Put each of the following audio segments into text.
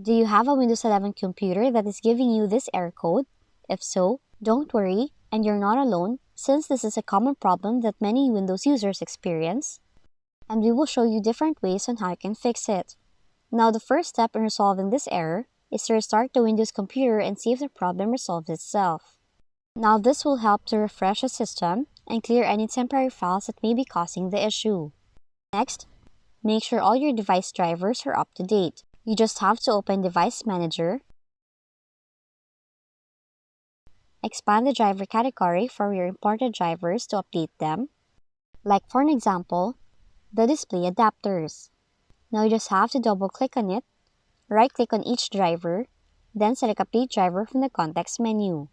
Do you have a Windows 11 computer that is giving you this error code? If so, don't worry, and you're not alone, since this is a common problem that many Windows users experience, and we will show you different ways on how you can fix it. Now, the first step in resolving this error is to restart the Windows computer and see if the problem resolves itself. Now, this will help to refresh the system and clear any temporary files that may be causing the issue. Next, make sure all your device drivers are up to date. You just have to open Device Manager, expand the driver category for your imported drivers to update them, like for an example, the display adapters. Now you just have to double-click on it, right-click on each driver, then select Update Driver from the context menu.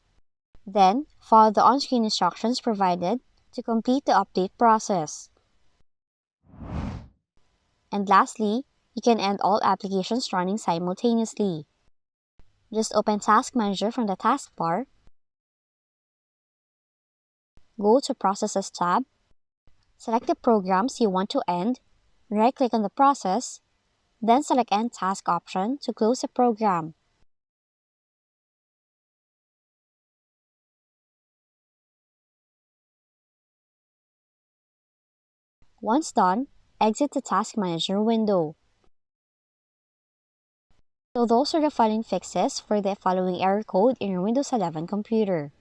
Then, follow the on-screen instructions provided to complete the update process. And lastly, you can end all applications running simultaneously. Just open Task Manager from the taskbar, go to Processes tab, select the programs you want to end, right-click on the process, then select End Task option to close the program. Once done, exit the Task Manager window. So those are the following fixes for the following error code in your Windows 11 computer.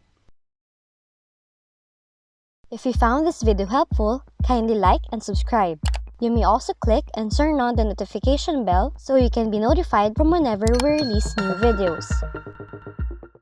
If you found this video helpful, kindly like and subscribe. You may also click and turn on the notification bell so you can be notified from whenever we release new videos.